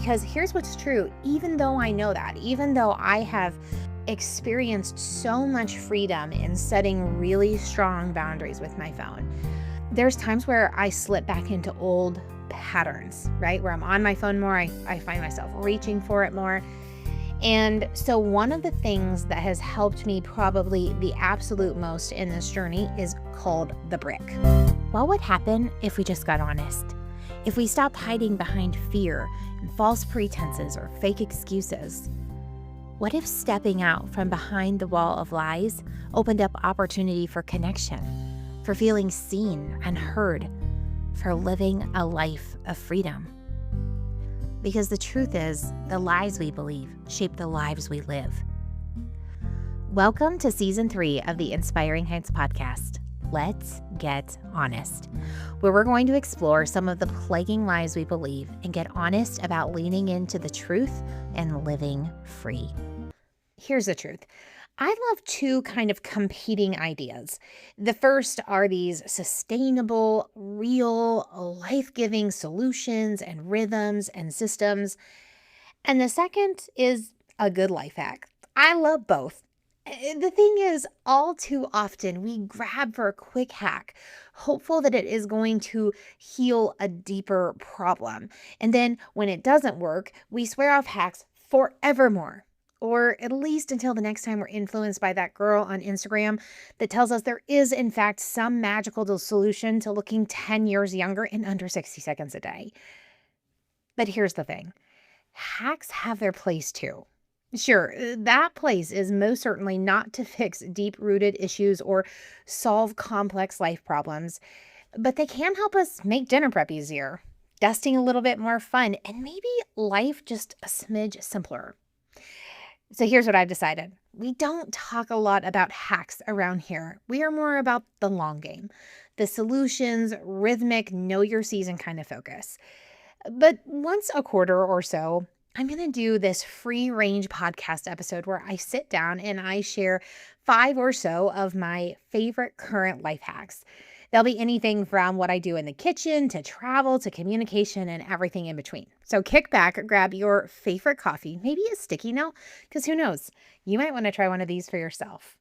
Because here's what's true. Even though I know that, even though I have experienced so much freedom in setting really strong boundaries with my phone, there's times where I slip back into old patterns, right? Where I'm on my phone more, I find myself reaching for it more. And so one of the things that has helped me probably the absolute most in this journey is called the brick. What would happen if we just got honest? If we stopped hiding behind fear and false pretenses or fake excuses? What if stepping out from behind the wall of lies opened up opportunity for connection, for feeling seen and heard, for living a life of freedom? Because the truth is, the lies we believe shape the lives we live. Welcome to Season 3 of the Inspiring Heights podcast. Let's get honest, where we're going to explore some of the plaguing lies we believe and get honest about leaning into the truth and living free. Here's the truth. I love two kind of competing ideas. The first are these sustainable, real, life-giving solutions and rhythms and systems. And the second is a good life hack. I love both. The thing is, all too often we grab for a quick hack, hopeful that it is going to heal a deeper problem. And then when it doesn't work, we swear off hacks forevermore. Or at least until the next time we're influenced by that girl on Instagram that tells us there is, in fact, some magical solution to looking 10 years younger in under 60 seconds a day. But here's the thing. Hacks have their place too. Sure, that place is most certainly not to fix deep-rooted issues or solve complex life problems, but they can help us make dinner prep easier, dusting a little bit more fun, and maybe life just a smidge simpler. So here's what I've decided. We don't talk a lot about hacks around here. We are more about the long game, the solutions, rhythmic, know your season kind of focus. But once a quarter or so, I'm going to do this free range podcast episode where I sit down and I share 5 or so of my favorite current life hacks. There'll be anything from what I do in the kitchen to travel to communication and everything in between. So kick back, grab your favorite coffee, maybe a sticky note, because who knows, you might want to try one of these for yourself.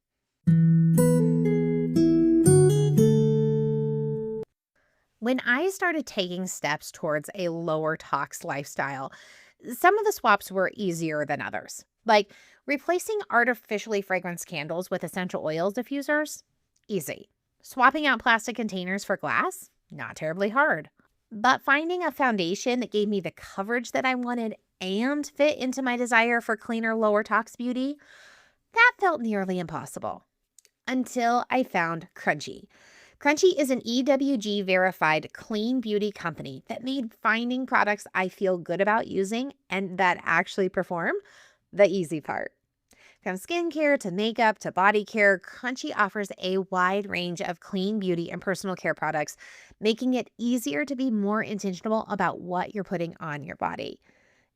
When I started taking steps towards a lower tox lifestyle, some of the swaps were easier than others, like replacing artificially fragranced candles with essential oils diffusers, easy. Swapping out plastic containers for glass, not terribly hard. But finding a foundation that gave me the coverage that I wanted and fit into my desire for cleaner, lower tox beauty, that felt nearly impossible. Until I found Crunchy. Crunchy is an EWG verified clean beauty company that made finding products I feel good about using and that actually perform the easy part. From skincare to makeup to body care, Crunchy offers a wide range of clean beauty and personal care products, making it easier to be more intentional about what you're putting on your body.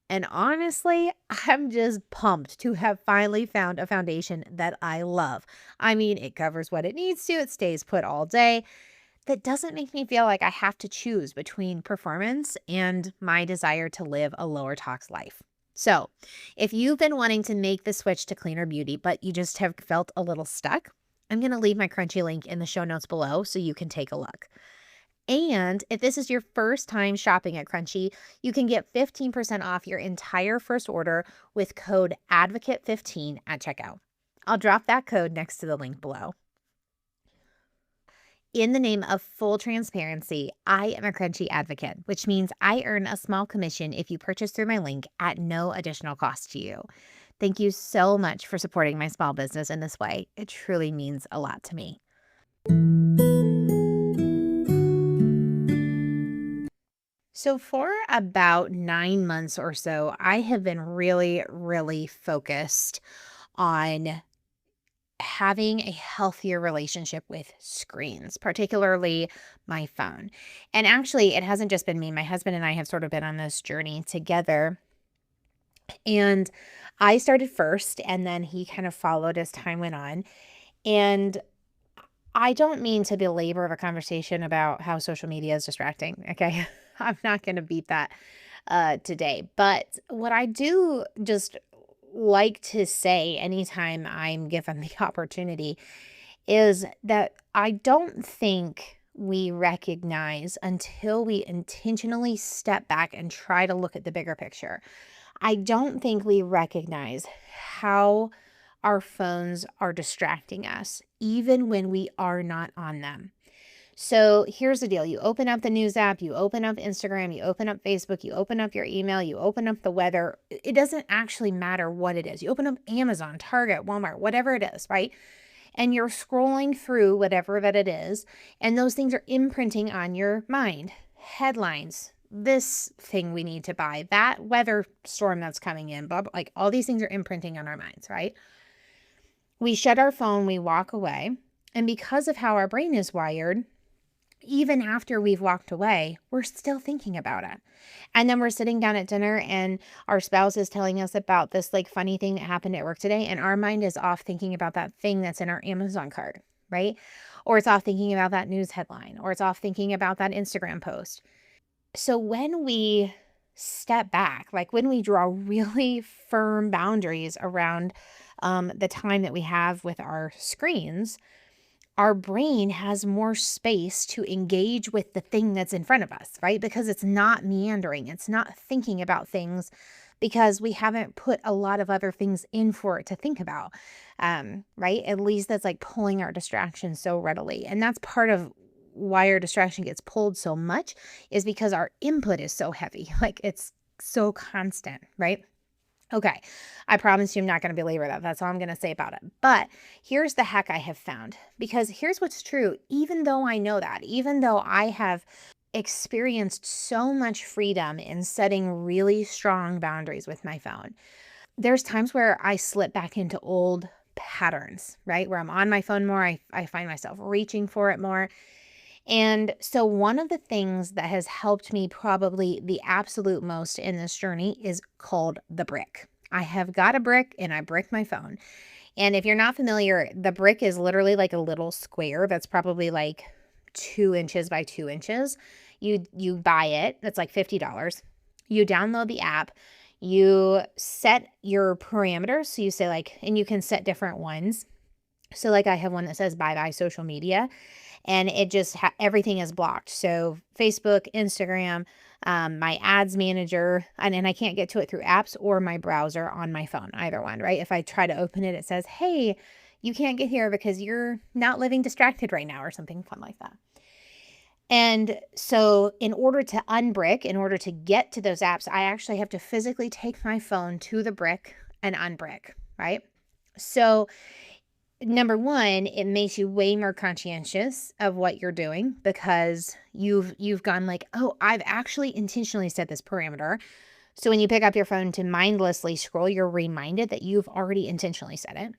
And honestly, I'm just pumped to have finally found a foundation that I love. I mean, it covers what it needs to, it stays put all day. That doesn't make me feel like I have to choose between performance and my desire to live a lower tox life. So if you've been wanting to make the switch to cleaner beauty, but you just have felt a little stuck, I'm going to leave my Crunchy link in the show notes below so you can take a look. And if this is your first time shopping at Crunchy, you can get 15% off your entire first order with code ADVOCATE15 at checkout. I'll drop that code next to the link below. In the name of full transparency, I am a Crunchy advocate, which means I earn a small commission if you purchase through my link at no additional cost to you. Thank you so much for supporting my small business in this way. It truly means a lot to me. So for about 9 months or so, I have been really focused on having a healthier relationship with screens, particularly my phone. And actually, it hasn't just been me. My husband and I have sort of been on this journey together. And I started first, and then he kind of followed as time went on. And I don't mean to belabor a conversation about how social media is distracting, okay? I'm not going to beat that today. But what I do just like to say anytime I'm given the opportunity is that I don't think we recognize until we intentionally step back and try to look at the bigger picture. I don't think we recognize how our phones are distracting us, even when we are not on them. So here's the deal. You open up the news app, you open up Instagram, you open up Facebook, you open up your email, you open up the weather. It doesn't actually matter what it is. You open up Amazon, Target, Walmart, whatever it is, right? And you're scrolling through whatever that it is, and those things are imprinting on your mind. Headlines, this thing we need to buy, that weather storm that's coming in, blah, blah, like all these things are imprinting on our minds, right? We shut our phone, we walk away. And because of how our brain is wired, even after we've walked away, we're still thinking about it. And then we're sitting down at dinner and our spouse is telling us about this like funny thing that happened at work today. And our mind is off thinking about that thing that's in our Amazon cart, right? Or it's off thinking about that news headline, or it's off thinking about that Instagram post. So when we step back, like when we draw really firm boundaries around the time that we have with our screens, our brain has more space to engage with the thing that's in front of us, right? Because it's not meandering, it's not thinking about things because we haven't put a lot of other things in for it to think about, right? At least that's like pulling our distraction so readily. And that's part of why our distraction gets pulled so much is because our input is so heavy, like it's so constant, right? Okay, I promise you I'm not going to belabor that. That's all I'm going to say about it. But here's the hack I have found, because here's what's true. Even though I know that, even though I have experienced so much freedom in setting really strong boundaries with my phone, there's times where I slip back into old patterns, right? Where I'm on my phone more, I find myself reaching for it more. And so one of the things that has helped me probably the absolute most in this journey is called the brick. I have got a brick and I brick my phone. And if you're not familiar, the brick is literally like a little square that's probably like 2 inches by 2 inches. You buy it, it's like $50. You download the app, you set your parameters. So you say like, and you can set different ones. So like I have one that says bye bye social media, and it just everything is blocked. So Facebook, Instagram, my ads manager, and I can't get to it through apps or my browser on my phone, either one, right? If I try to open it, it says, hey, you can't get here because you're not living distracted right now, or something fun like that. And so in order to unbrick, in order to get to those apps, I actually have to physically take my phone to the brick and unbrick, right? So number one, it makes you way more conscientious of what you're doing because you've gone like, oh, I've actually intentionally set this parameter. So when you pick up your phone to mindlessly scroll, you're reminded that you've already intentionally set it.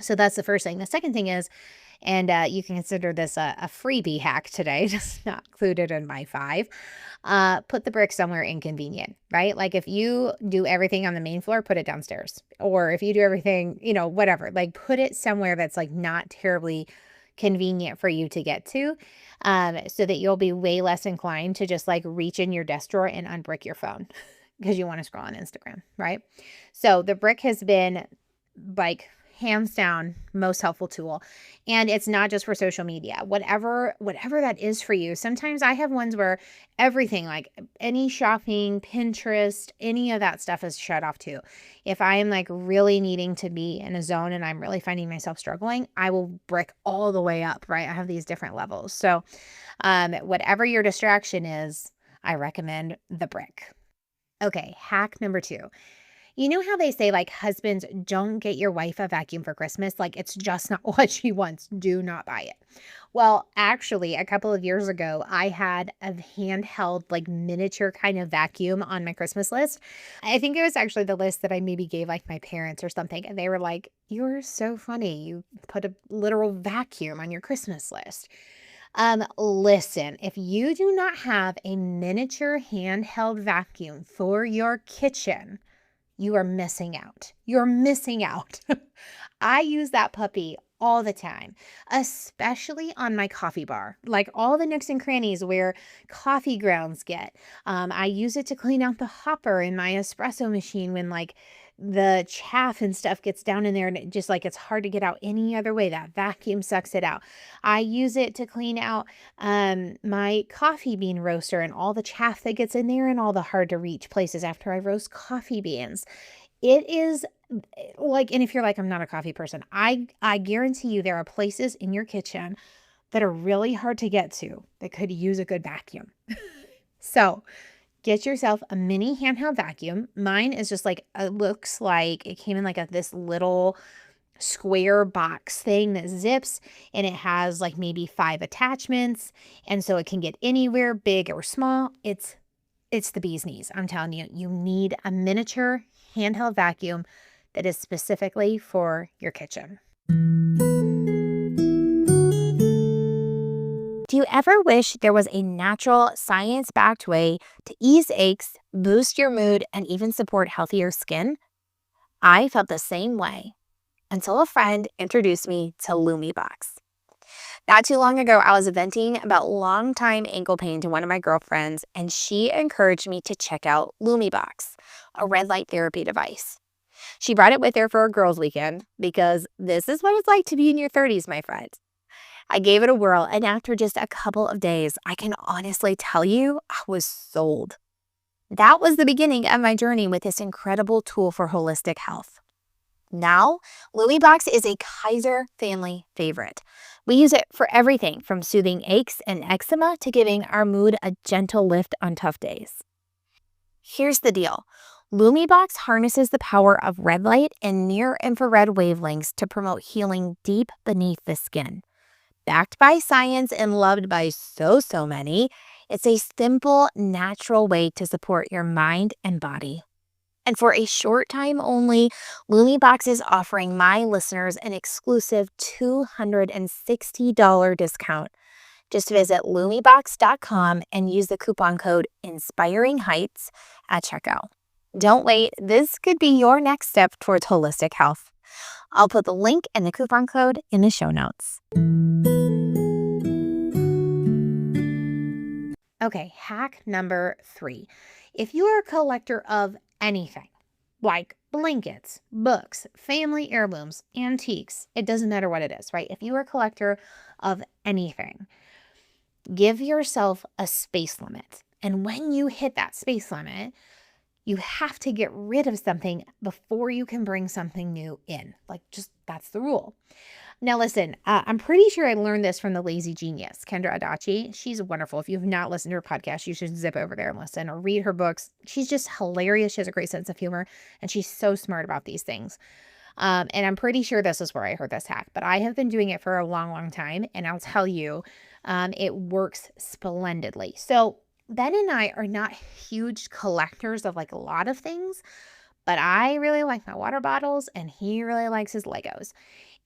So that's the first thing. The second thing is, and you can consider this a freebie hack today, just not included in my 5. Put the brick somewhere inconvenient, right? Like if you do everything on the main floor, put it downstairs. Or if you do everything, whatever, like put it somewhere that's like not terribly convenient for you to get to, so that you'll be way less inclined to just like reach in your desk drawer and unbrick your phone because you want to scroll on Instagram, right? So the brick has been like hands down most helpful tool. And it's not just for social media, whatever that is for you. Sometimes I have ones where everything, like any shopping, Pinterest, any of that stuff is shut off too. If I am like really needing to be in a zone and I'm really finding myself struggling, I will brick all the way up, right? I have these different levels. So whatever your distraction is, I recommend the brick. Okay, hack number 2. You know how they say, like, husbands, don't get your wife a vacuum for Christmas? Like, it's just not what she wants. Do not buy it. Well, actually, a couple of years ago, I had a handheld, like, miniature kind of vacuum on my Christmas list. I think it was actually the list that I maybe gave, like, my parents or something. And they were like, you're so funny. You put a literal vacuum on your Christmas list. Listen, if you do not have a miniature handheld vacuum for your kitchen, you are missing out. You're missing out. I use that puppy all the time, especially on my coffee bar, like all the nooks and crannies where coffee grounds get. I use it to clean out the hopper in my espresso machine when like the chaff and stuff gets down in there and it just like it's hard to get out any other way. That vacuum sucks it out. I use it to clean out my coffee bean roaster and all the chaff that gets in there and all the hard to reach places after I roast coffee beans. It is like, and if you're like, I'm not a coffee person, I guarantee you there are places in your kitchen that are really hard to get to that could use a good vacuum. So get yourself a mini handheld vacuum. Mine is just like, it looks like it came in like this little square box thing that zips, and it has like maybe 5 attachments. And so it can get anywhere, big or small. It's the bee's knees. I'm telling you, you need a miniature handheld vacuum that is specifically for your kitchen. Do you ever wish there was a natural, science-backed way to ease aches, boost your mood, and even support healthier skin? I felt the same way until a friend introduced me to LumiBox. Not too long ago, I was venting about long-time ankle pain to one of my girlfriends, and she encouraged me to check out LumiBox, a red light therapy device. She brought it with her for a girls' weekend because this is what it's like to be in your 30s, my friends. I gave it a whirl, and after just a couple of days, I can honestly tell you I was sold. That was the beginning of my journey with this incredible tool for holistic health. Now, LumiBox is a Kaiser family favorite. We use it for everything from soothing aches and eczema to giving our mood a gentle lift on tough days. Here's the deal. LumiBox harnesses the power of red light and near-infrared wavelengths to promote healing deep beneath the skin. Backed by science and loved by so many, it's a simple, natural way to support your mind and body. And for a short time only, LumiBox is offering my listeners an exclusive $260 discount. Just visit LumiBox.com and use the coupon code INSPIRINGHEIGHTS at checkout. Don't wait, this could be your next step towards holistic health. I'll put the link and the coupon code in the show notes. Okay, hack number 3. If you are a collector of anything, like blankets, books, family heirlooms, antiques, it doesn't matter what it is, right? If you are a collector of anything, give yourself a space limit. And when you hit that space limit, you have to get rid of something before you can bring something new in. Like, just that's the rule. Now, listen, I'm pretty sure I learned this from the Lazy Genius, Kendra Adachi. She's wonderful. If you've not listened to her podcast, you should zip over there and listen or read her books. She's just hilarious. She has a great sense of humor, and she's so smart about these things. And I'm pretty sure this is where I heard this hack, but I have been doing it for a long time, and I'll tell you, it works splendidly. So Ben and I are not huge collectors of like a lot of things, but I really like my water bottles, and he really likes his Legos.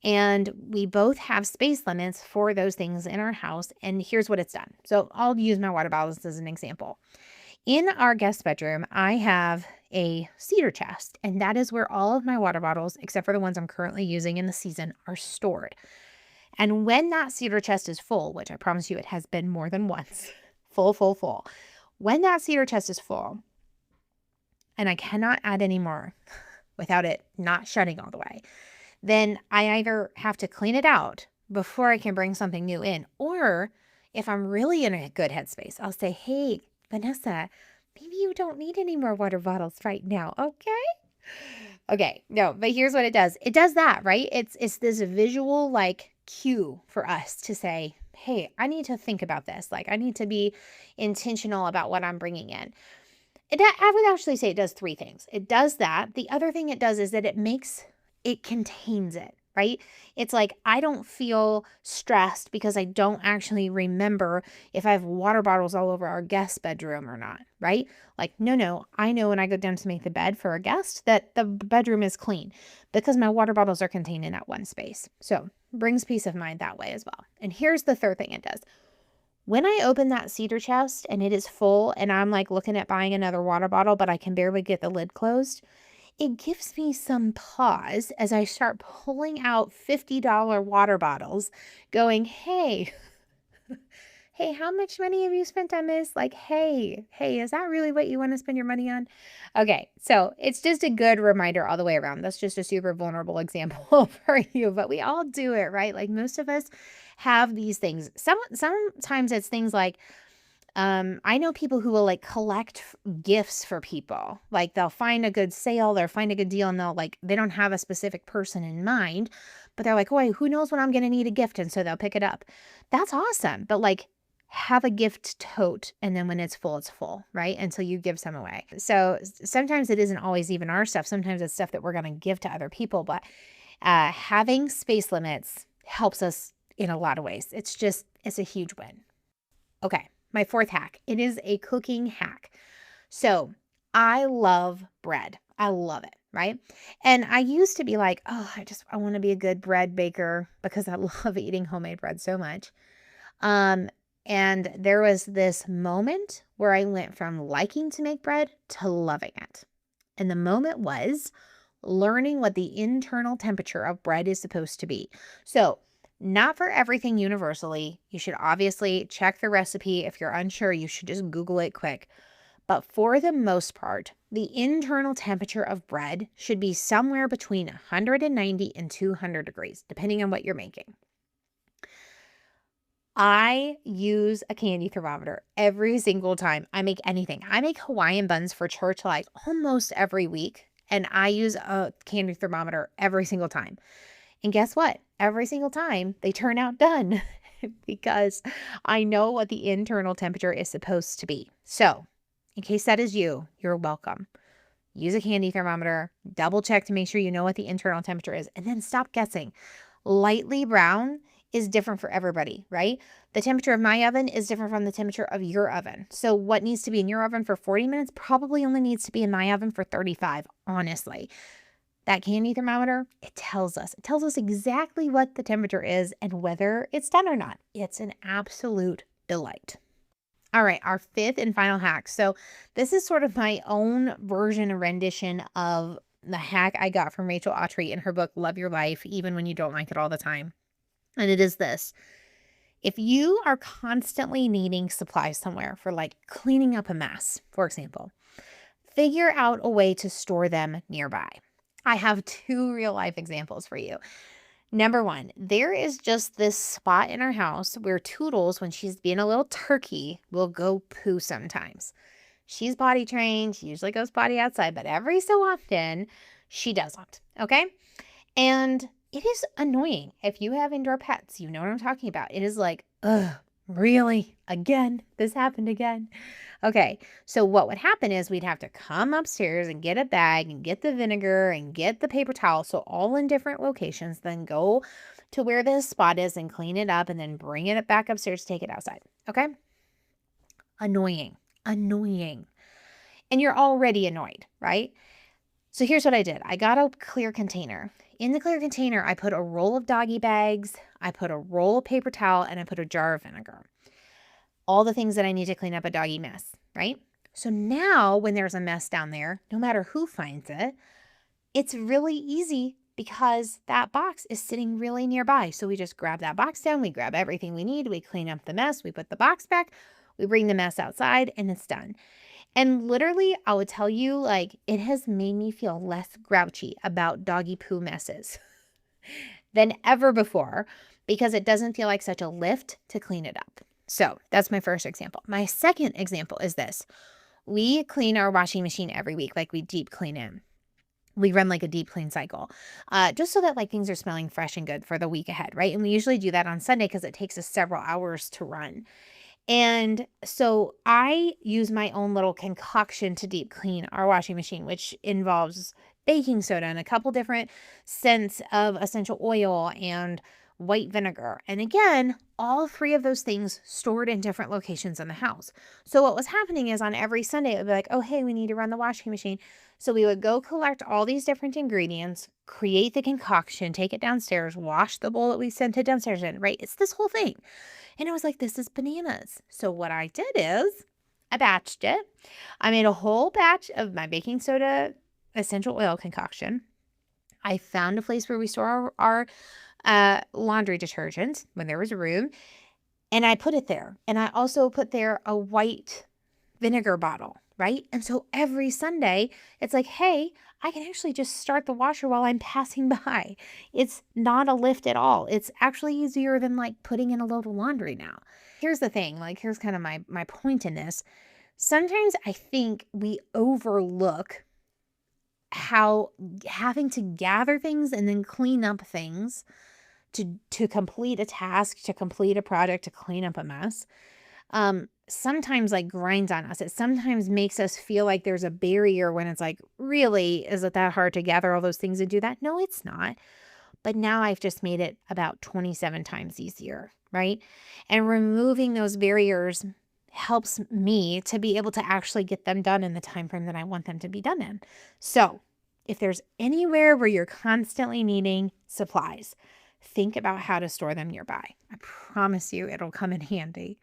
And we both have space limits for those things in our house. And here's what it's done. So I'll use my water bottles as an example. In our guest bedroom, I have a cedar chest, and that is where all of my water bottles, except for the ones I'm currently using in the season, are stored. And when that cedar chest is full, which I promise you it has been more than once, full. When that cedar chest is full, and I cannot add any more without it not shutting all the way, then I either have to clean it out before I can bring something new in, or if I'm really in a good headspace, I'll say, hey, Vanessa, maybe you don't need any more water bottles right now, okay? Okay, no, but here's what it does. It does that, right? It's this visual like cue for us to say, hey, I need to think about this. Like, I need to be intentional about what I'm bringing in. I would actually say it does 3 things. It does that. The other thing it does is that it contains it, right? It's like, I don't feel stressed because I don't actually remember if I have water bottles all over our guest bedroom or not, right? Like, no, I know when I go down to make the bed for a guest that the bedroom is clean because my water bottles are contained in that one space. So brings peace of mind that way as well. And here's the third thing it does. When I open that cedar chest and it is full and I'm like looking at buying another water bottle, but I can barely get the lid closed, it gives me some pause as I start pulling out $50 water bottles going, hey, hey, how much money have you spent on this? Like, hey, is that really what you want to spend your money on? Okay, so it's just a good reminder all the way around. That's just a super vulnerable example for you, but we all do it, right? Like most of us have these things. Sometimes it's things like I know people who will like collect gifts for people. Like they'll find a good sale, they'll find a good deal, and they don't have a specific person in mind, but they're like, "Oh, who knows when I'm going to need a gift?" And so they'll pick it up. That's awesome. But like have a gift tote, and then when it's full, right? Until you give some away. So sometimes it isn't always even our stuff. Sometimes it's stuff that we're going to give to other people, but having space limits helps us in a lot of ways. It's a huge win. Okay. My fourth hack, it is a cooking hack. So I love bread. I love it, right? And I used to be like, oh, I want to be a good bread baker because I love eating homemade bread so much. And there was this moment where I went from liking to make bread to loving it. And the moment was learning what the internal temperature of bread is supposed to be. So not for everything universally. You should obviously check the recipe. If you're unsure, you should just Google it quick. But for the most part, the internal temperature of bread should be somewhere between 190 and 200 degrees, depending on what you're making. I use a candy thermometer every single time I make anything. I make Hawaiian buns for church like almost every week, and I use a candy thermometer every single time. And guess what? Every single time they turn out done because I know what the internal temperature is supposed to be. So in case that is you, you're welcome. Use a candy thermometer, double check to make sure you know what the internal temperature is, and then stop guessing. Lightly brown is different for everybody, right? The temperature of my oven is different from the temperature of your oven. So what needs to be in your oven for 40 minutes probably only needs to be in my oven for 35, honestly. That candy thermometer, it tells us exactly what the temperature is and whether it's done or not. It's an absolute delight. All right, our fifth and final hack. So this is sort of my own version or rendition of the hack I got from Rachel Autry in her book, Love Your Life, Even When You Don't Like It All the Time. And it is this. If you are constantly needing supplies somewhere for like cleaning up a mess, for example, figure out a way to store them nearby. I have 2 real life examples for you. Number 1, there is just this spot in our house where Toodles, when she's being a little turkey, will go poo sometimes. She's potty trained. She usually goes potty outside, but every so often she doesn't. Okay. And it is annoying. If you have indoor pets, you know what I'm talking about. It is like, ugh, really? Again? This happened again? Okay, so what would happen is we'd have to come upstairs and get a bag and get the vinegar and get the paper towel, so all in different locations, then go to where this spot is and clean it up and then bring it back upstairs to take it outside, okay? Annoying. And you're already annoyed, right? So here's what I did. I got a clear container. In the clear container, I put a roll of doggy bags, I put a roll of paper towel, and I put a jar of vinegar. All the things that I need to clean up a doggy mess, right? So now when there's a mess down there, no matter who finds it, it's really easy because that box is sitting really nearby. So we just grab that box down, we grab everything we need, we clean up the mess, we put the box back, we bring the mess outside, and it's done. And literally, I would tell you, like, it has made me feel less grouchy about doggy poo messes than ever before because it doesn't feel like such a lift to clean it up. So that's my first example. My second example is this. We clean our washing machine every week, like we deep clean it. We run like a deep clean cycle, just so that like things are smelling fresh and good for the week ahead, right? And we usually do that on Sunday because it takes us several hours to run. And so I use my own little concoction to deep clean our washing machine, which involves baking soda and a couple different scents of essential oil and white vinegar. And again, all 3 of those things stored in different locations in the house. So what was happening is on every Sunday, it would be like, oh, hey, we need to run the washing machine. So we would go collect all these different ingredients, create the concoction, take it downstairs, wash the bowl that we sent it downstairs in, right? It's this whole thing. And I was like, this is bananas. So what I did is I batched it. I made a whole batch of my baking soda essential oil concoction. I found a place where we store our laundry detergent when there was room, and I put it there. And I also put there a white vinegar bottle, right? And so every Sunday, it's like, hey, I can actually just start the washer while I'm passing by. It's not a lift at all. It's actually easier than like putting in a load of laundry now. Here's the thing, like here's kind of my point in this. Sometimes I think we overlook how having to gather things and then clean up things to complete a task, to complete a project, to clean up a mess, sometimes like grinds on us. It sometimes makes us feel like there's a barrier when it's like, really, is it that hard to gather all those things and do that? No, it's not. But now I've just made it about 27 times easier, right? And removing those barriers helps me to be able to actually get them done in the time frame that I want them to be done in. So if there's anywhere where you're constantly needing supplies, think about how to store them nearby. I promise you it'll come in handy.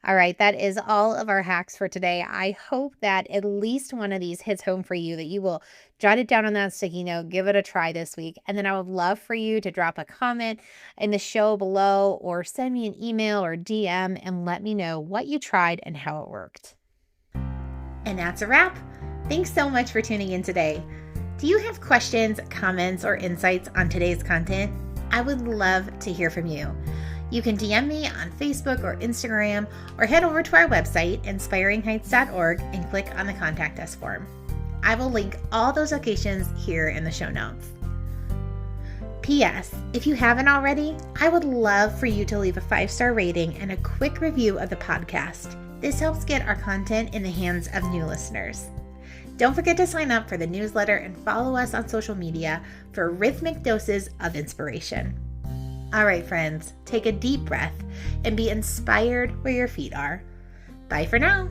All right, that is all of our hacks for today. I hope that at least one of these hits home for you, that you will jot it down on that sticky note, give it a try this week. And then I would love for you to drop a comment in the show below or send me an email or DM and let me know what you tried and how it worked. And that's a wrap. Thanks so much for tuning in today. Do you have questions, comments, or insights on today's content? I would love to hear from you. You can DM me on Facebook or Instagram, or head over to our website, inspiringheights.org, and click on the Contact Us form. I will link all those locations here in the show notes. P.S. If you haven't already, I would love for you to leave a 5-star rating and a quick review of the podcast. This helps get our content in the hands of new listeners. Don't forget to sign up for the newsletter and follow us on social media for rhythmic doses of inspiration. All right, friends, take a deep breath and be inspired where your feet are. Bye for now.